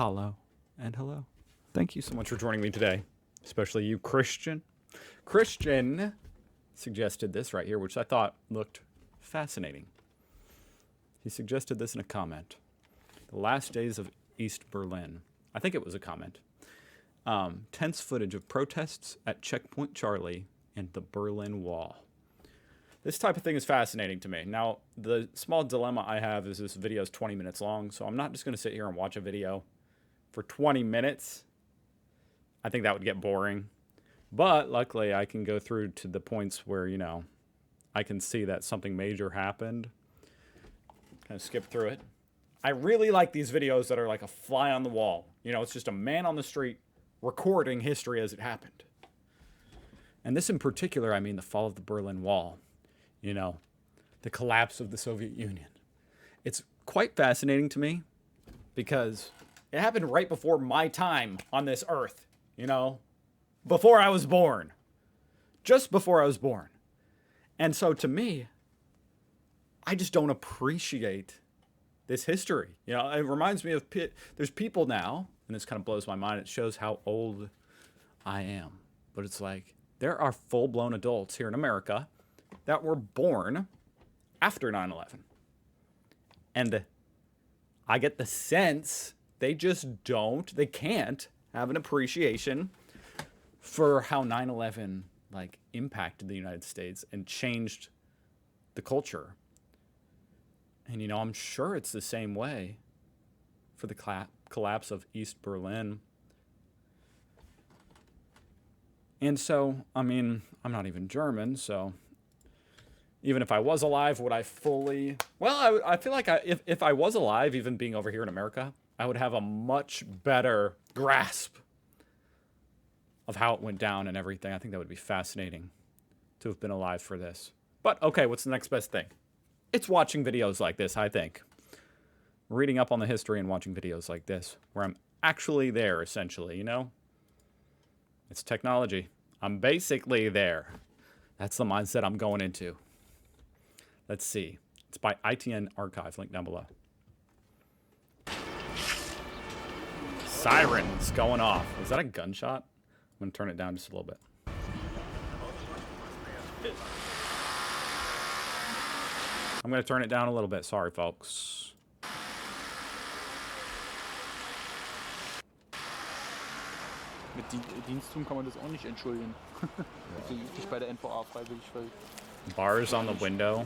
Hello and hello. Thank you so much for joining me today, especially you, Christian. Christian suggested this right here, which I thought looked fascinating. He suggested this in a comment. The last days of East Berlin. I think it was a comment. Tense footage of protests at Checkpoint Charlie and the Berlin Wall. This type of thing is fascinating to me. Now, the small dilemma I have is this video is 20 minutes long, so I'm not just going to sit here and watch a video for 20 minutes. I think that would get boring. But luckily, I can go through to the points where, you know, I can see that something major happened. Kind of skip through it. I really like these videos that are like a fly on the wall. You know, it's just a man on the street recording history as it happened. And this in particular, I mean the fall of the Berlin Wall. You know, the collapse of the Soviet Union. It's quite fascinating to me because it happened right before my time on this earth, you know, before I was born, just before I was born. And so to me, I just don't appreciate this history. You know, it reminds me of, there's people now, and this kind of blows my mind. It shows how old I am. But it's like, there are full-blown adults here in America that were born after 9/11. And I get the sense they just they can't have an appreciation for how 9/11 like impacted the United States and changed the culture. And, you know, I'm sure it's the same way for the collapse of East Berlin. And so, I mean, I'm not even German, so even if I was alive, would I fully... Well, I feel like if I was alive, even being over here in America, I would have a much better grasp of how it went down and everything. I think that would be fascinating to have been alive for this. But, okay, what's the next best thing? It's watching videos like this, I think. Reading up on the history and watching videos like this, where I'm actually there, essentially, you know? It's technology. I'm basically there. That's the mindset I'm going into. Let's see. It's by ITN Archive, link down below. Sirens going off. Is that a gunshot? I'm going to turn it down just a little bit. I'm going to turn it down a little bit. Sorry, folks. Mit Dienstum kann man das auch nicht entschuldigen. Dich bei der NVA freiwillig weil Bars on the window.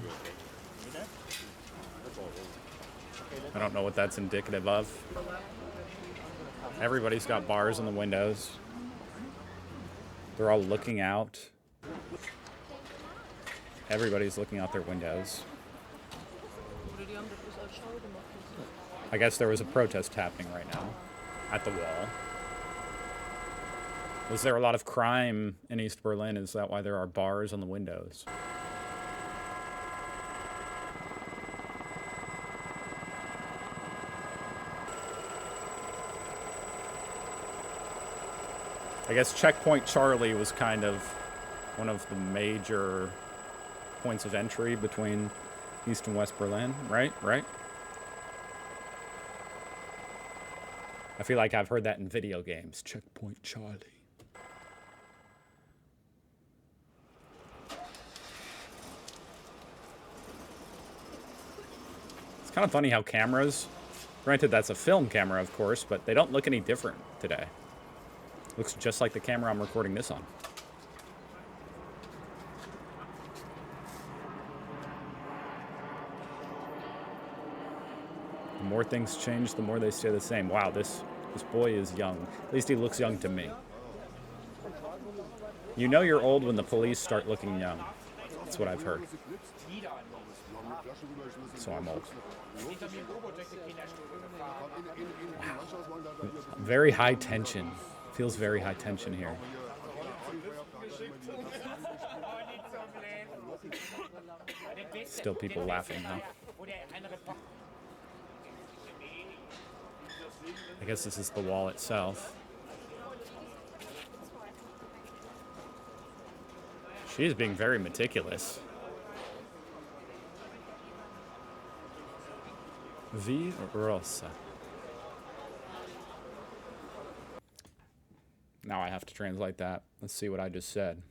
I don't know what that's indicative of. Everybody's got bars on the windows. They're all looking out. Everybody's looking out their windows. I guess there was a protest happening right now at the wall. Was there a lot of crime in East Berlin? Is that why there are bars on the windows? I guess Checkpoint Charlie was kind of one of the major points of entry between East and West Berlin, right? I feel like I've heard that in video games. Checkpoint Charlie. It's kind of funny how cameras, granted that's a film camera of course, but they don't look any different today. Looks just like the camera I'm recording this on. The more things change, the more they stay the same. Wow, this boy is young. At least he looks young to me. You know you're old when the police start looking young. That's what I've heard. So I'm old. Wow. Very high tension. Feels very high tension here. Still people laughing, though. I guess this is the wall itself. She's being very meticulous. V. Rosa. Now I have to translate that. Let's see what I just said.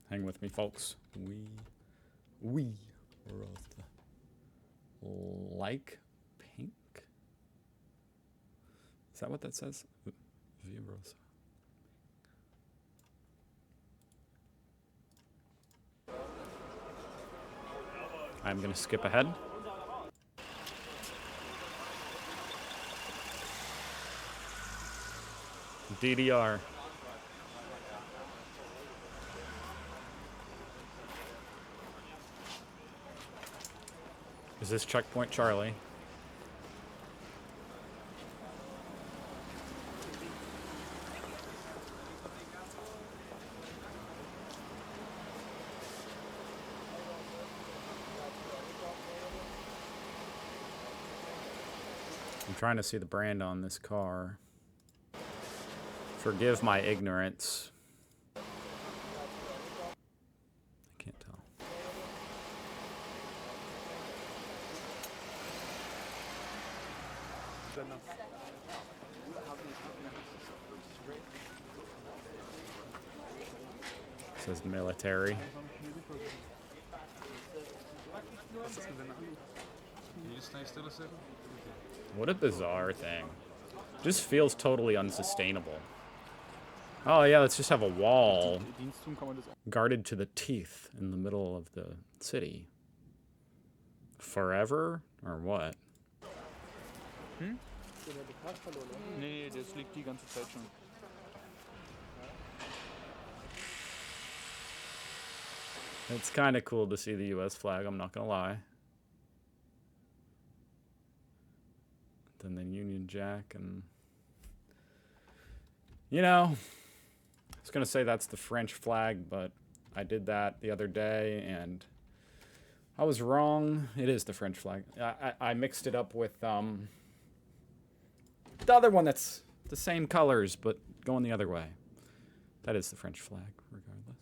Hang with me, folks. We like pink. Is that what that says? Vibros. I'm going to skip ahead. DDR. Is this Checkpoint Charlie? I'm trying to see the brand on this car. Forgive my ignorance. I can't tell. It says military. What a bizarre thing. Just feels totally unsustainable. Oh yeah, let's just have a wall guarded to the teeth in the middle of the city. Forever? Or what? Nee, das liegt die ganze Zeit schon. It's kind of cool to see the US flag, I'm not gonna lie. Then the Union Jack and... You know, I was gonna say that's the French flag, but I did that the other day and I was wrong. It is the French flag. I mixed it up with the other one that's the same colors, but going the other way. That is the French flag, regardless.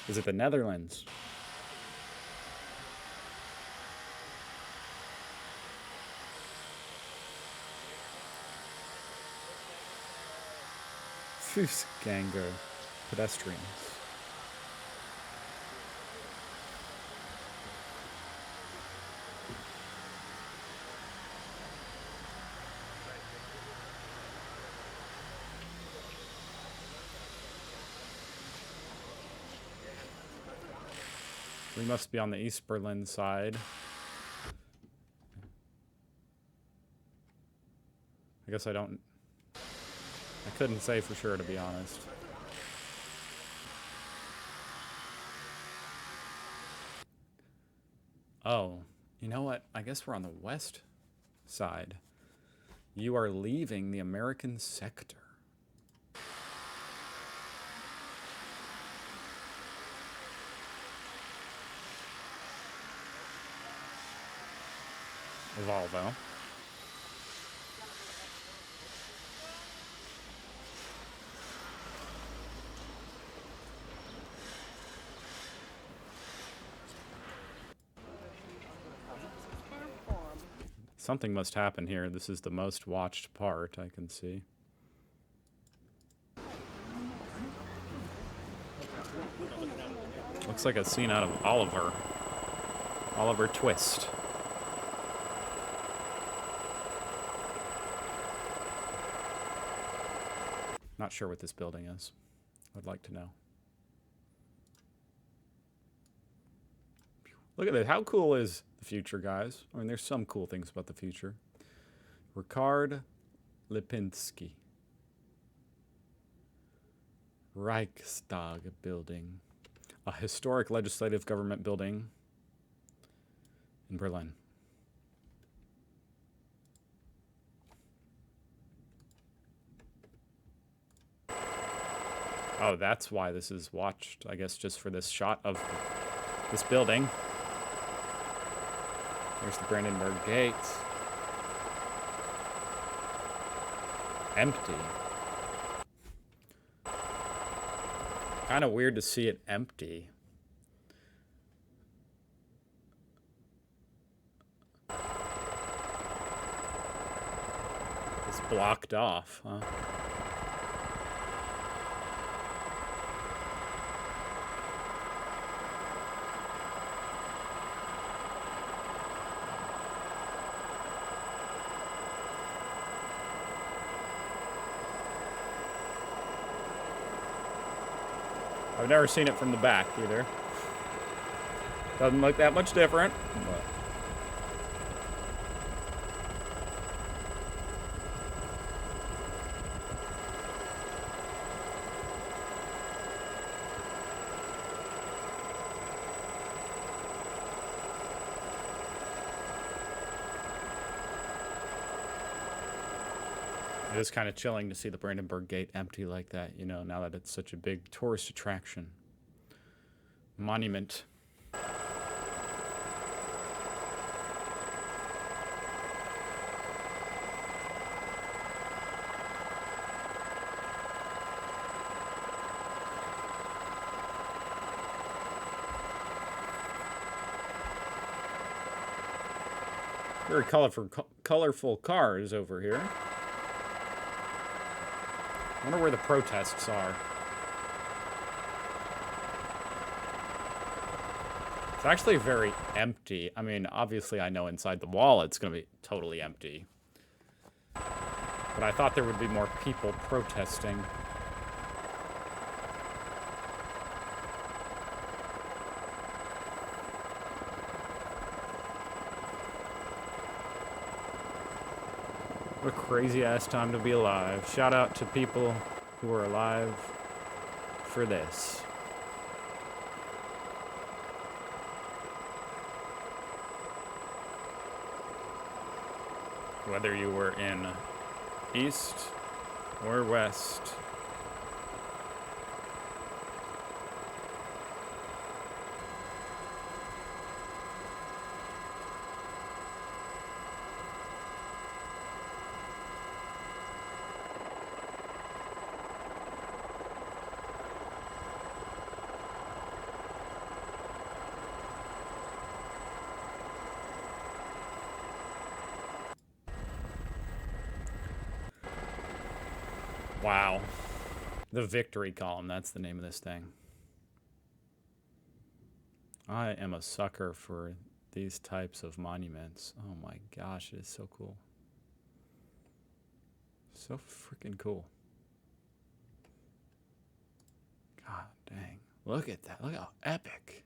Is it the Netherlands? Fußgänger, pedestrians. We must be on the East Berlin side. I guess I couldn't say for sure, to be honest. Oh, you know what? I guess we're on the west side. You are leaving the American sector. Volvo. Something must happen here. This is the most watched part, I can see. Looks like a scene out of Oliver. Oliver Twist. Not sure what this building is. I'd like to know. Look at this. How cool is the future, guys? I mean, there's some cool things about the future. Ricard Lipinski. Reichstag building. A historic legislative government building in Berlin. Oh, that's why this is watched, I guess, just for this shot of this building. There's the Brandenburg Gate. Empty. Kind of weird to see it empty. Just blocked off, huh? I've never seen it from the back either. Doesn't look that much different, but it is kind of chilling to see the Brandenburg Gate empty like that, you know, now that it's such a big tourist attraction. Monument. Very colorful cars over here. I wonder where the protests are. It's actually very empty. I mean, obviously I know inside the wall it's going to be totally empty. But I thought there would be more people protesting. What a crazy ass time to be alive. Shout out to people who are alive for this. Whether you were in east or west. Wow. The victory column, that's the name of this thing. I am a sucker for these types of monuments. Oh my gosh, it is so cool. So freaking cool. God dang. Look at that. Look how epic.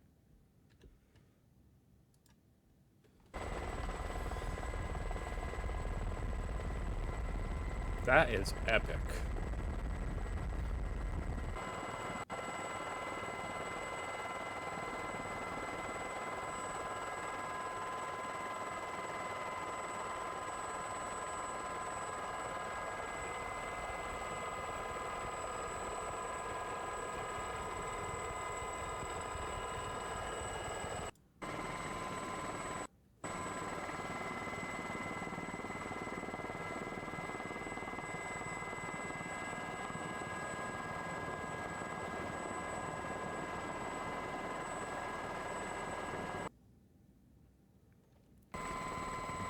That is epic.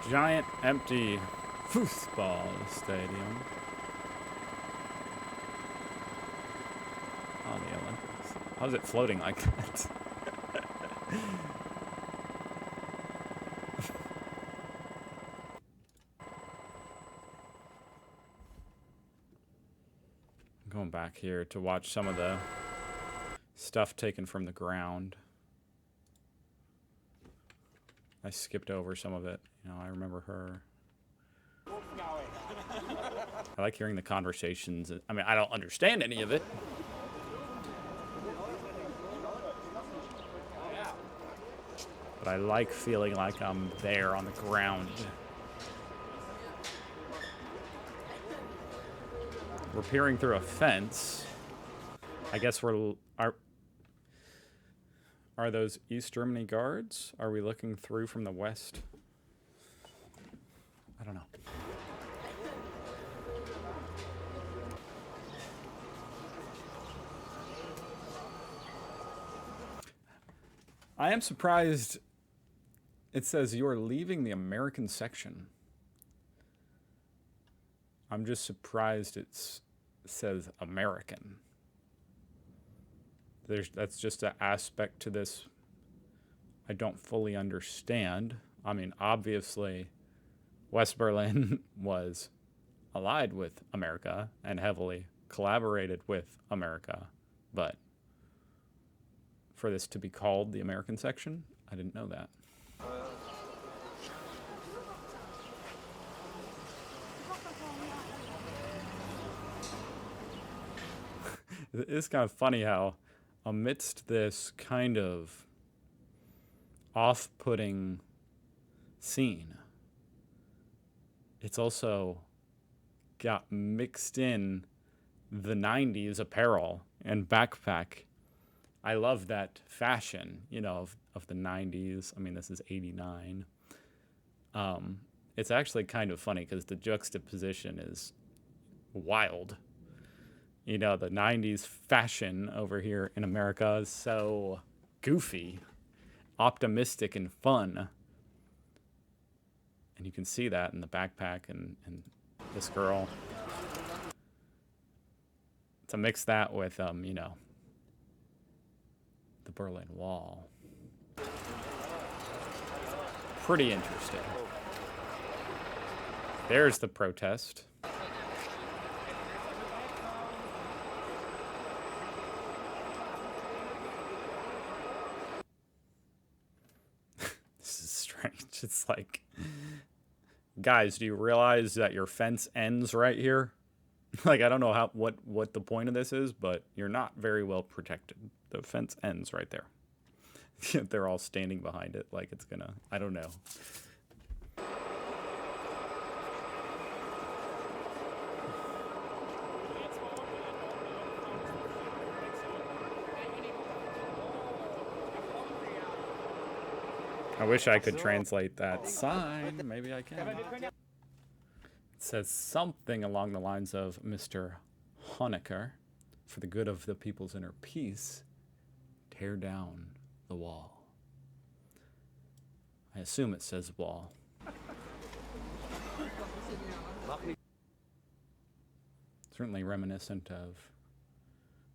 Giant empty football stadium. On the Olympics. How is it floating like that? Going back here to watch some of the stuff taken from the ground. I skipped over some of it. You know, I remember her. I like hearing the conversations. I mean, I don't understand any of it. But I like feeling like I'm there on the ground. We're peering through a fence. I guess are those East Germany guards? Are we looking through from the west? I don't know. I am surprised it says you are leaving the American section. I'm just surprised it says American. That's just an aspect to this I don't fully understand. I mean, obviously, West Berlin was allied with America and heavily collaborated with America, but for this to be called the American section, I didn't know that. It's kind of funny how amidst this kind of off-putting scene, it's also got mixed in the 90s apparel and backpack. I love that fashion, of the 90s. I mean, this is 89. It's actually kind of funny because the juxtaposition is wild. The 90s fashion over here in America is so goofy, optimistic, and fun. And you can see that in the backpack and this girl. To mix that with, the Berlin Wall. Pretty interesting. There's the protest. This is strange. It's like, guys, do you realize that your fence ends right here? Like, I don't know what the point of this is, but you're not very well protected. The fence ends right there. They're all standing behind it like it's gonna, I don't know. I wish I could translate that sign. Maybe I can. It says something along the lines of Mr. Honecker, for the good of the people's inner peace, tear down the wall. I assume it says wall. Certainly reminiscent of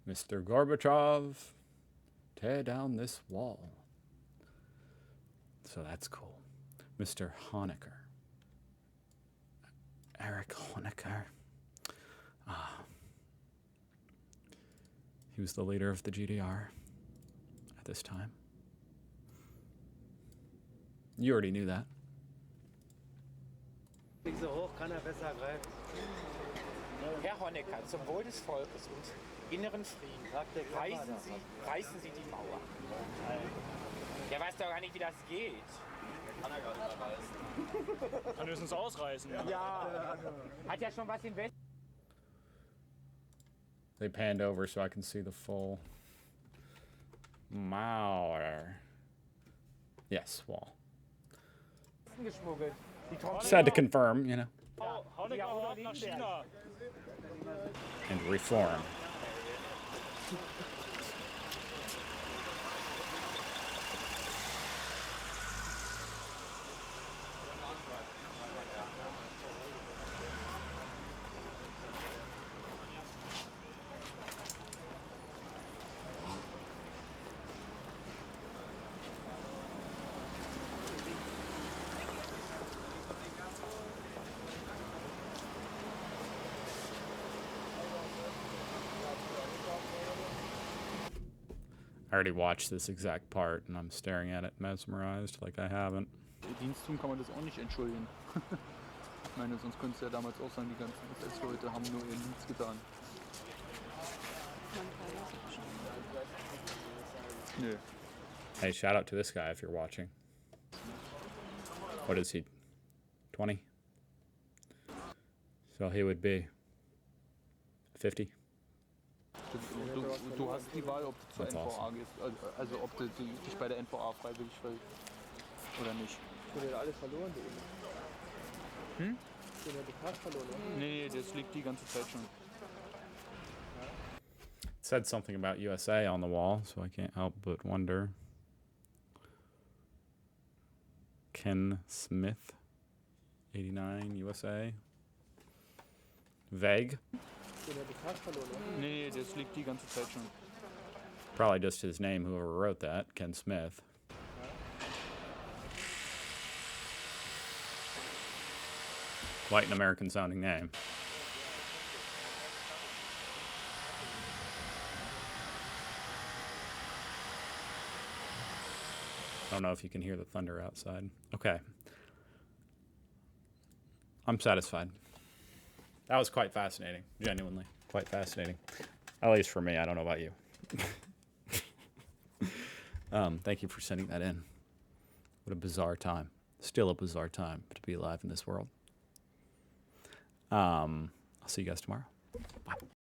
Mr. Gorbachev, tear down this wall. So that's cool. Mr. Honecker. Erich Honecker. He was the leader of the GDR at this time. You already knew that. So hoch kann besser greifen. Herr Honecker, zum Wohl des Volkes und inneren Frieden, reißen Sie die Mauer. Der weiß doch gar nicht, wie das geht. Kann gar nicht reißen. Kann höchstens ausreißen. Ja, hat ja schon was im Westen. They panned over so I can see the full Mauer. Yes, wall. Geschmuggelt. Just had to confirm, Honecker haut nach China. and reform. I already watched this exact part and I'm staring at it mesmerized like I haven't. Dienstum kann man das auch nicht entschuldigen. Ich meine, sonst könnte es ja damals auch sagen, die ganzen SS-Leute haben nur ihren Dienst getan. Nö. Hey, shout out to this guy if you're watching. What is he? 20? So he would be 50? Du hast die Wahl, ob du zur That's NVA awesome. gehst, also ob du dich bei der NVA freiwillig verhältst oder nicht. Schon ja alle verloren, die Hm? Schon ja die Pass verloren, oder? Nee, das liegt die ganze Zeit schon. It said something about USA on the wall, so I can't help but wonder. Ken Smith, 89, USA. Vague. Den habe ich fast verloren, oder? Nee, das liegt die ganze Zeit schon. Probably just his name, whoever wrote that, Ken Smith. Quite an American sounding name. I don't know if you can hear the thunder outside. Okay. I'm satisfied. That was quite fascinating, genuinely. Quite fascinating. At least for me, I don't know about you. Thank you for sending that in. What a bizarre time. Still a bizarre time to be alive in this world. I'll see you guys tomorrow. Bye.